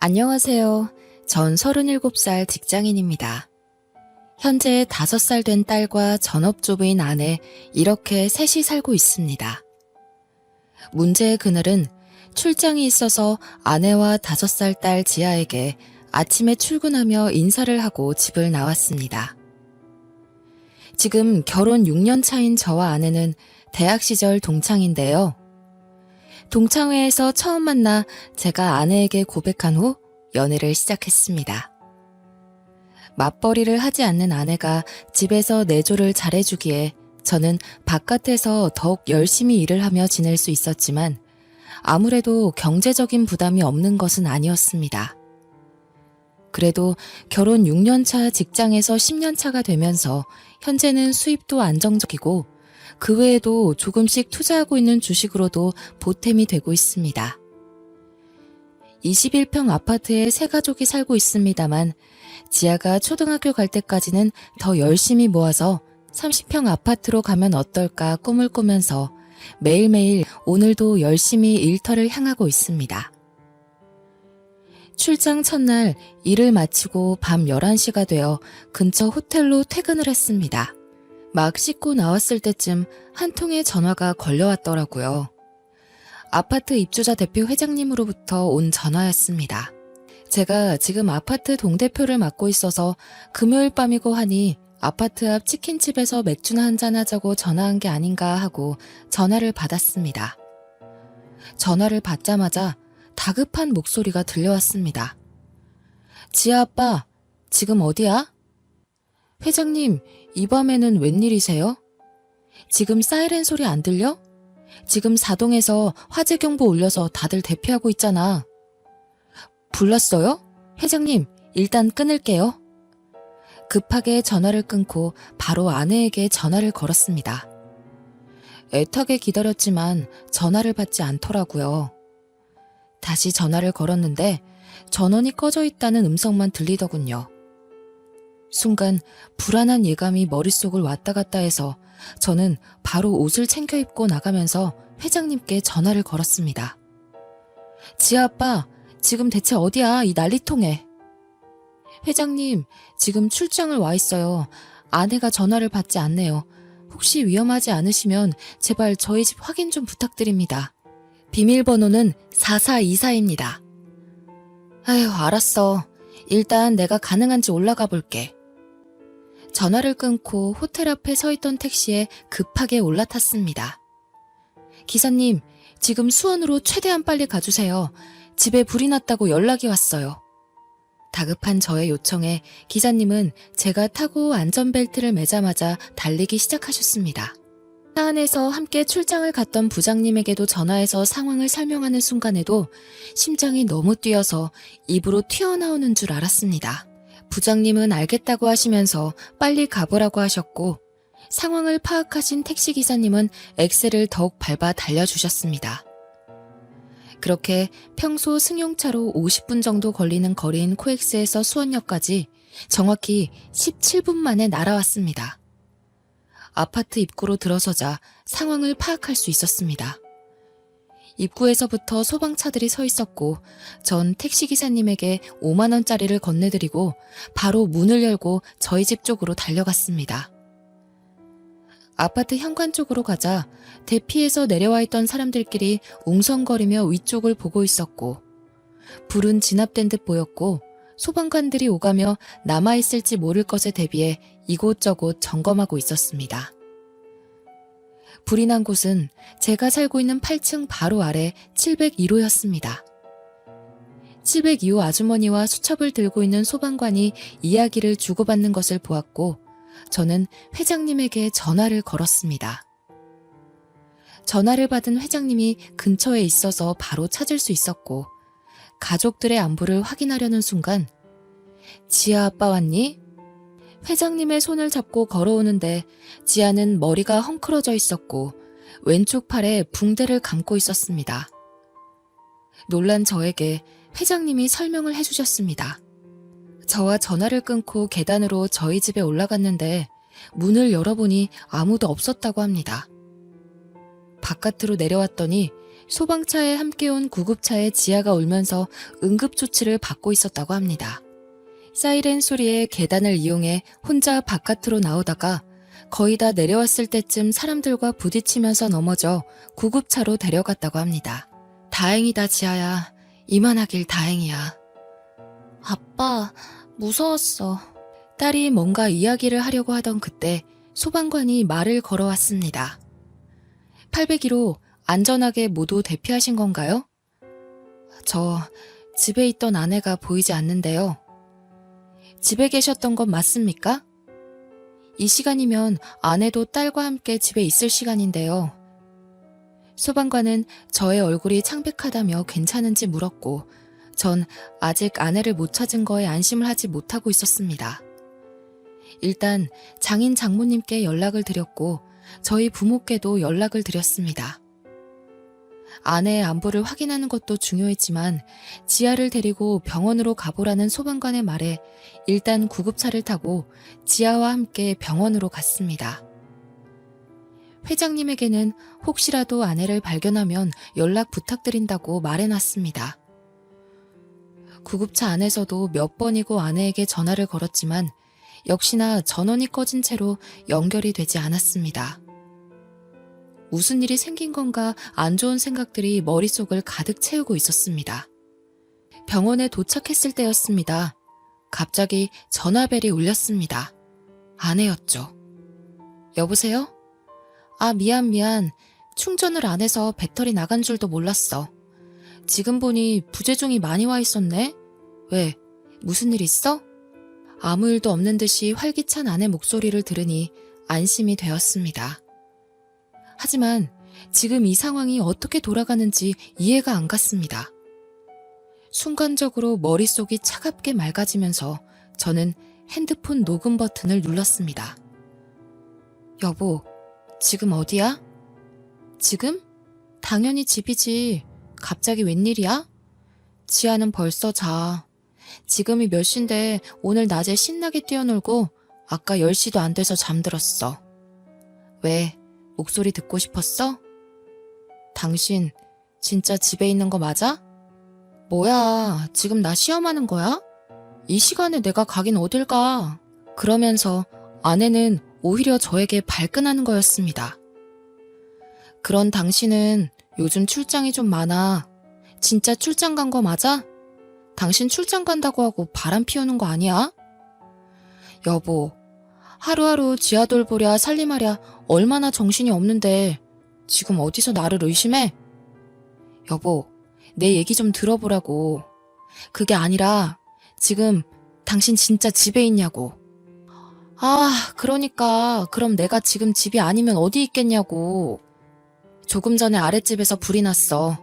안녕하세요. 전 37살 직장인입니다. 현재 5살 된 딸과 전업주부인 아내, 이렇게 셋이 살고 있습니다. 문제의 그날은 출장이 있어서 아내와 5살 딸 지아에게 아침에 출근하며 인사를 하고 집을 나왔습니다. 지금 결혼 6년 차인 저와 아내는 대학 시절 동창인데요. 동창회에서 처음 만나 제가 아내에게 고백한 후 연애를 시작했습니다. 맞벌이를 하지 않는 아내가 집에서 내조를 잘해주기에 저는 바깥에서 더욱 열심히 일을 하며 지낼 수 있었지만 아무래도 경제적인 부담이 없는 것은 아니었습니다. 그래도 결혼 6년 차 직장에서 10년 차가 되면서 현재는 수입도 안정적이고 그 외에도 조금씩 투자하고 있는 주식으로도 보탬이 되고 있습니다. 21평 아파트에 세 가족이 살고 있습니다만 지아가 초등학교 갈 때까지는 더 열심히 모아서 30평 아파트로 가면 어떨까 꿈을 꾸면서 매일매일 오늘도 열심히 일터를 향하고 있습니다. 출장 첫날 일을 마치고 밤 11시가 되어 근처 호텔로 퇴근을 했습니다. 막 씻고 나왔을 때쯤 한 통의 전화가 걸려왔더라고요. 아파트 입주자 대표 회장님으로부터 온 전화였습니다. 제가 지금 아파트 동대표를 맡고 있어서 금요일 밤이고 하니 아파트 앞 치킨집에서 맥주나 한잔 하자고 전화한 게 아닌가 하고 전화를 받았습니다. 전화를 받자마자 다급한 목소리가 들려왔습니다. 지아 아빠, 지금 어디야? 회장님, 이 밤에는 웬일이세요? 지금 사이렌 소리 안 들려? 지금 사동에서 화재 경보 올려서 다들 대피하고 있잖아. 불났어요? 회장님, 일단 끊을게요. 급하게 전화를 끊고 바로 아내에게 전화를 걸었습니다. 애타게 기다렸지만 전화를 받지 않더라고요. 다시 전화를 걸었는데 전원이 꺼져 있다는 음성만 들리더군요. 순간 불안한 예감이 머릿속을 왔다 갔다 해서 저는 바로 옷을 챙겨 입고 나가면서 회장님께 전화를 걸었습니다. 지아 아빠, 지금 대체 어디야, 이 난리통에. 회장님, 지금 출장을 와 있어요. 아내가 전화를 받지 않네요. 혹시 위험하지 않으시면 제발 저희 집 확인 좀 부탁드립니다. 비밀번호는 4424입니다. 아휴, 알았어. 일단 내가 가능한지 올라가 볼게. 전화를 끊고 호텔 앞에 서 있던 택시에 급하게 올라탔습니다. 기사님, 지금 수원으로 최대한 빨리 가주세요. 집에 불이 났다고 연락이 왔어요. 다급한 저의 요청에 기사님은 제가 타고 안전벨트를 매자마자 달리기 시작하셨습니다. 차 안에서 함께 출장을 갔던 부장님에게도 전화해서 상황을 설명하는 순간에도 심장이 너무 뛰어서 입으로 튀어나오는 줄 알았습니다. 부장님은 알겠다고 하시면서 빨리 가보라고 하셨고 상황을 파악하신 택시기사님은 엑셀을 더욱 밟아 달려주셨습니다. 그렇게 평소 승용차로 50분 정도 걸리는 거리인 코엑스에서 수원역까지 정확히 17분 만에 날아왔습니다. 아파트 입구로 들어서자 상황을 파악할 수 있었습니다. 입구에서부터 소방차들이 서 있었고 전 택시기사님에게 5만 원짜리를 건네드리고 바로 문을 열고 저희 집 쪽으로 달려갔습니다. 아파트 현관 쪽으로 가자 대피해서 내려와 있던 사람들끼리 웅성거리며 위쪽을 보고 있었고 불은 진압된 듯 보였고 소방관들이 오가며 남아있을지 모를 것에 대비해 이곳저곳 점검하고 있었습니다. 불이 난 곳은 제가 살고 있는 8층 바로 아래 702호였습니다. 702호 아주머니와 수첩을 들고 있는 소방관이 이야기를 주고받는 것을 보았고 저는 회장님에게 전화를 걸었습니다. 전화를 받은 회장님이 근처에 있어서 바로 찾을 수 있었고 가족들의 안부를 확인하려는 순간 지아 아빠 왔니? 회장님의 손을 잡고 걸어오는데 지아는 머리가 헝클어져 있었고 왼쪽 팔에 붕대를 감고 있었습니다. 놀란 저에게 회장님이 설명을 해주셨습니다. 저와 전화를 끊고 계단으로 저희 집에 올라갔는데 문을 열어보니 아무도 없었다고 합니다. 바깥으로 내려왔더니 소방차에 함께 온 구급차에 지아가 울면서 응급조치를 받고 있었다고 합니다. 사이렌 소리에 계단을 이용해 혼자 바깥으로 나오다가 거의 다 내려왔을 때쯤 사람들과 부딪히면서 넘어져 구급차로 데려갔다고 합니다. 다행이다, 지아야. 이만하길 다행이야. 아빠, 무서웠어. 딸이 뭔가 이야기를 하려고 하던 그때 소방관이 말을 걸어왔습니다. 801호 안전하게 모두 대피하신 건가요? 저 집에 있던 아내가 보이지 않는데요. 집에 계셨던 건 맞습니까? 이 시간이면 아내도 딸과 함께 집에 있을 시간인데요. 소방관은 저의 얼굴이 창백하다며 괜찮은지 물었고 전 아직 아내를 못 찾은 거에 안심을 하지 못하고 있었습니다. 일단 장인 장모님께 연락을 드렸고 저희 부모께도 연락을 드렸습니다. 아내의 안부를 확인하는 것도 중요했지만 지아를 데리고 병원으로 가보라는 소방관의 말에 일단 구급차를 타고 지아와 함께 병원으로 갔습니다. 회장님에게는 혹시라도 아내를 발견하면 연락 부탁드린다고 말해놨습니다. 구급차 안에서도 몇 번이고 아내에게 전화를 걸었지만 역시나 전원이 꺼진 채로 연결이 되지 않았습니다. 무슨 일이 생긴 건가 안 좋은 생각들이 머릿속을 가득 채우고 있었습니다. 병원에 도착했을 때였습니다. 갑자기 전화벨이 울렸습니다. 아내였죠. 여보세요? 아, 미안. 충전을 안 해서 배터리 나간 줄도 몰랐어. 지금 보니 부재중이 많이 와 있었네? 왜? 무슨 일 있어? 아무 일도 없는 듯이 활기찬 아내 목소리를 들으니 안심이 되었습니다. 하지만 지금 이 상황이 어떻게 돌아가는지 이해가 안 갔습니다. 순간적으로 머릿속이 차갑게 맑아지면서 저는 핸드폰 녹음 버튼을 눌렀습니다. 여보, 지금 어디야? 지금? 당연히 집이지. 갑자기 웬일이야? 지아는 벌써 자. 지금이 몇 시인데 오늘 낮에 신나게 뛰어놀고 아까 10시도 안 돼서 잠들었어. 왜? 목소리 듣고 싶었어? 당신 진짜 집에 있는 거 맞아? 뭐야, 지금 나 시험하는 거야? 이 시간에 내가 가긴 어딜 가? 그러면서 아내는 오히려 저에게 발끈하는 거였습니다. 그런 당신은 요즘 출장이 좀 많아. 진짜 출장 간 거 맞아? 당신 출장 간다고 하고 바람 피우는 거 아니야? 여보, 하루하루 지아 돌보랴 살림하랴 얼마나 정신이 없는데 지금 어디서 나를 의심해? 여보, 내 얘기 좀 들어보라고. 그게 아니라 지금 당신 진짜 집에 있냐고. 아, 그러니까 그럼 내가 지금 집이 아니면 어디 있겠냐고. 조금 전에 아랫집에서 불이 났어.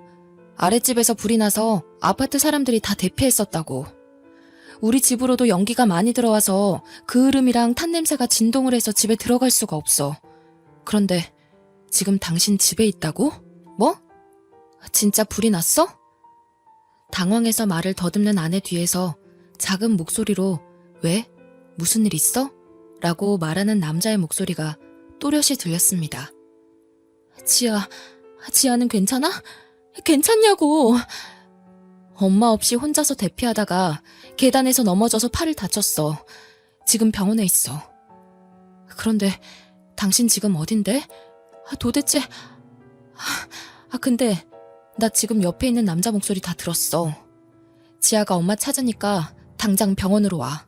아랫집에서 불이 나서 아파트 사람들이 다 대피했었다고. 우리 집으로도 연기가 많이 들어와서 그 흐름이랑 탄 냄새가 진동을 해서 집에 들어갈 수가 없어. 그런데 지금 당신 집에 있다고? 뭐? 진짜 불이 났어? 당황해서 말을 더듬는 아내 뒤에서 작은 목소리로 왜? 무슨 일 있어? 라고 말하는 남자의 목소리가 또렷이 들렸습니다. 지아는 괜찮아? 괜찮냐고. 엄마 없이 혼자서 대피하다가 계단에서 넘어져서 팔을 다쳤어. 지금 병원에 있어. 그런데 당신 지금 어딘데? 도대체... 근데 나 지금 옆에 있는 남자 목소리 다 들었어. 지아가 엄마 찾으니까 당장 병원으로 와.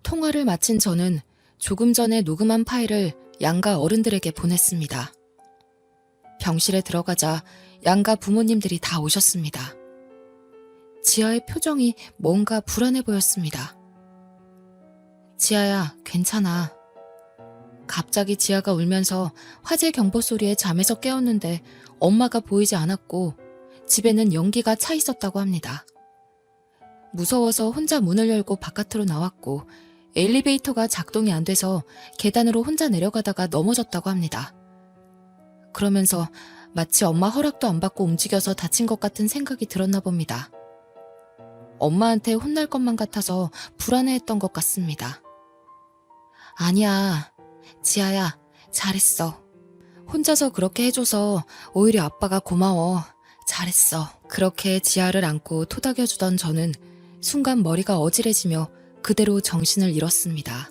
통화를 마친 저는 조금 전에 녹음한 파일을 양가 어른들에게 보냈습니다. 병실에 들어가자 양가 부모님들이 다 오셨습니다. 지아의 표정이 뭔가 불안해 보였습니다. 지아야, 괜찮아. 갑자기 지아가 울면서 화재 경보 소리에 잠에서 깨었는데 엄마가 보이지 않았고 집에는 연기가 차 있었다고 합니다. 무서워서 혼자 문을 열고 바깥으로 나왔고 엘리베이터가 작동이 안 돼서 계단으로 혼자 내려가다가 넘어졌다고 합니다. 그러면서 마치 엄마 허락도 안 받고 움직여서 다친 것 같은 생각이 들었나 봅니다. 엄마한테 혼날 것만 같아서 불안해했던 것 같습니다. 아니야, 지아야, 잘했어. 혼자서 그렇게 해줘서 오히려 아빠가 고마워. 잘했어. 그렇게 지아를 안고 토닥여주던 저는 순간 머리가 어지러지며 그대로 정신을 잃었습니다.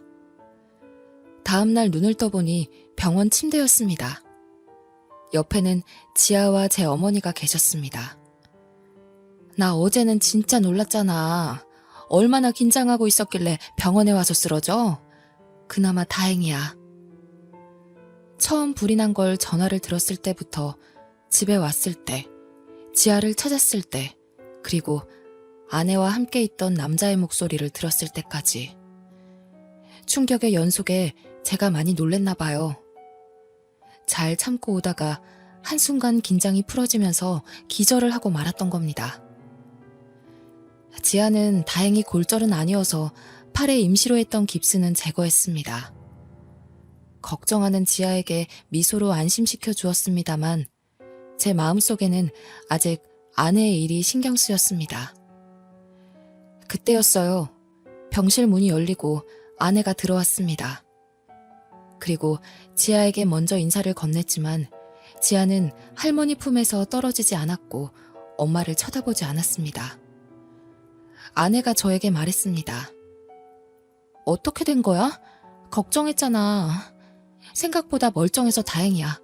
다음날 눈을 떠보니 병원 침대였습니다. 옆에는 지아와 제 어머니가 계셨습니다. 나 어제는 진짜 놀랐잖아. 얼마나 긴장하고 있었길래 병원에 와서 쓰러져? 그나마 다행이야. 처음 불이 난 걸 전화를 들었을 때부터 집에 왔을 때, 지아를 찾았을 때, 그리고 아내와 함께 있던 남자의 목소리를 들었을 때까지. 충격의 연속에 제가 많이 놀랬나 봐요. 잘 참고 오다가 한순간 긴장이 풀어지면서 기절을 하고 말았던 겁니다. 지아는 다행히 골절은 아니어서 팔에 임시로 했던 깁스는 제거했습니다. 걱정하는 지아에게 미소로 안심시켜 주었습니다만 제 마음속에는 아직 아내의 일이 신경 쓰였습니다. 그때였어요. 병실 문이 열리고 아내가 들어왔습니다. 그리고 지아에게 먼저 인사를 건넸지만 지아는 할머니 품에서 떨어지지 않았고 엄마를 쳐다보지 않았습니다. 아내가 저에게 말했습니다. 어떻게 된 거야? 걱정했잖아. 생각보다 멀쩡해서 다행이야.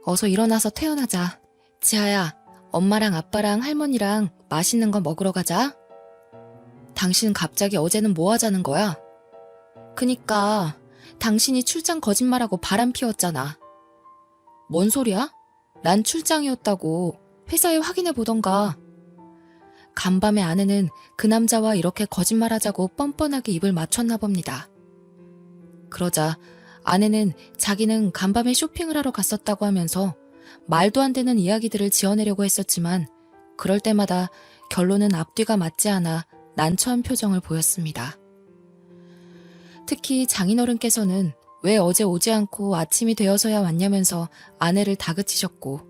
어서 일어나서 퇴원하자. 지아야, 엄마랑 아빠랑 할머니랑 맛있는 거 먹으러 가자. 당신 갑자기 어제는 뭐 하자는 거야? 그니까 당신이 출장 거짓말하고 바람 피웠잖아. 뭔 소리야? 난 출장이었다고 회사에 확인해 보던가. 간밤에 아내는 그 남자와 이렇게 거짓말하자고 뻔뻔하게 입을 맞췄나 봅니다. 그러자 아내는 자기는 간밤에 쇼핑을 하러 갔었다고 하면서 말도 안 되는 이야기들을 지어내려고 했었지만 그럴 때마다 결론은 앞뒤가 맞지 않아 난처한 표정을 보였습니다. 특히 장인어른께서는 왜 어제 오지 않고 아침이 되어서야 왔냐면서 아내를 다그치셨고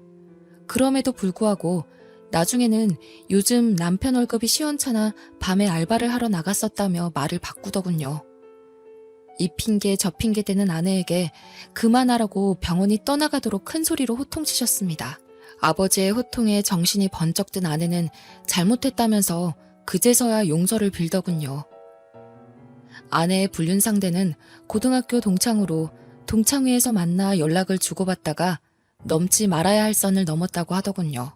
그럼에도 불구하고 나중에는 요즘 남편 월급이 시원찮아 밤에 알바를 하러 나갔었다며 말을 바꾸더군요. 이 핑계 저 핑계 대는 아내에게 그만하라고 병원이 떠나가도록 큰 소리로 호통치셨습니다. 아버지의 호통에 정신이 번쩍 든 아내는 잘못했다면서 그제서야 용서를 빌더군요. 아내의 불륜 상대는 고등학교 동창으로 동창회에서 만나 연락을 주고받다가 넘지 말아야 할 선을 넘었다고 하더군요.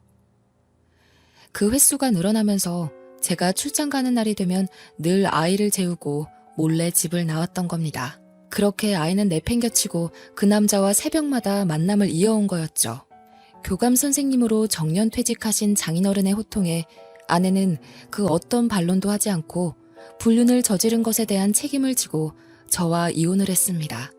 그 횟수가 늘어나면서 제가 출장 가는 날이 되면 늘 아이를 재우고 몰래 집을 나왔던 겁니다. 그렇게 아이는 내팽겨치고 그 남자와 새벽마다 만남을 이어온 거였죠. 교감 선생님으로 정년 퇴직하신 장인어른의 호통에 아내는 그 어떤 반론도 하지 않고 불륜을 저지른 것에 대한 책임을 지고 저와 이혼을 했습니다.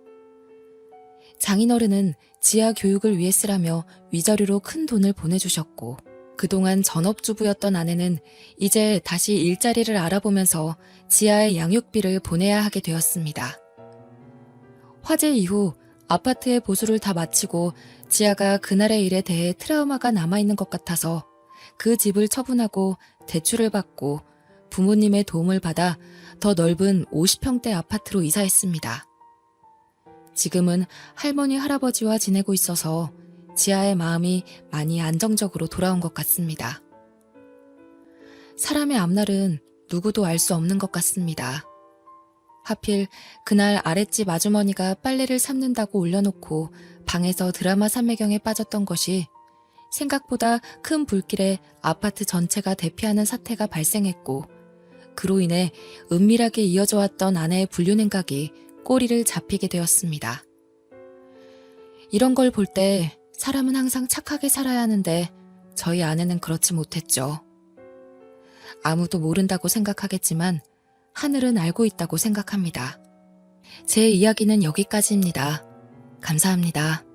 장인어른은 지아 교육을 위해 쓰라며 위자료로 큰 돈을 보내주셨고 그동안 전업주부였던 아내는 이제 다시 일자리를 알아보면서 지아의 양육비를 보내야 하게 되었습니다. 화재 이후 아파트의 보수를 다 마치고 지아가 그날의 일에 대해 트라우마가 남아있는 것 같아서 그 집을 처분하고 대출을 받고 부모님의 도움을 받아 더 넓은 50평대 아파트로 이사했습니다. 지금은 할머니 할아버지와 지내고 있어서 지아의 마음이 많이 안정적으로 돌아온 것 같습니다. 사람의 앞날은 누구도 알 수 없는 것 같습니다. 하필 그날 아랫집 아주머니가 빨래를 삶는다고 올려놓고 방에서 드라마 삼매경에 빠졌던 것이 생각보다 큰 불길에 아파트 전체가 대피하는 사태가 발생했고 그로 인해 은밀하게 이어져 왔던 아내의 불륜 행각이 꼬리를 잡히게 되었습니다. 이런 걸 볼 때 사람은 항상 착하게 살아야 하는데 저희 아내는 그렇지 못했죠. 아무도 모른다고 생각하겠지만 하늘은 알고 있다고 생각합니다. 제 이야기는 여기까지입니다. 감사합니다.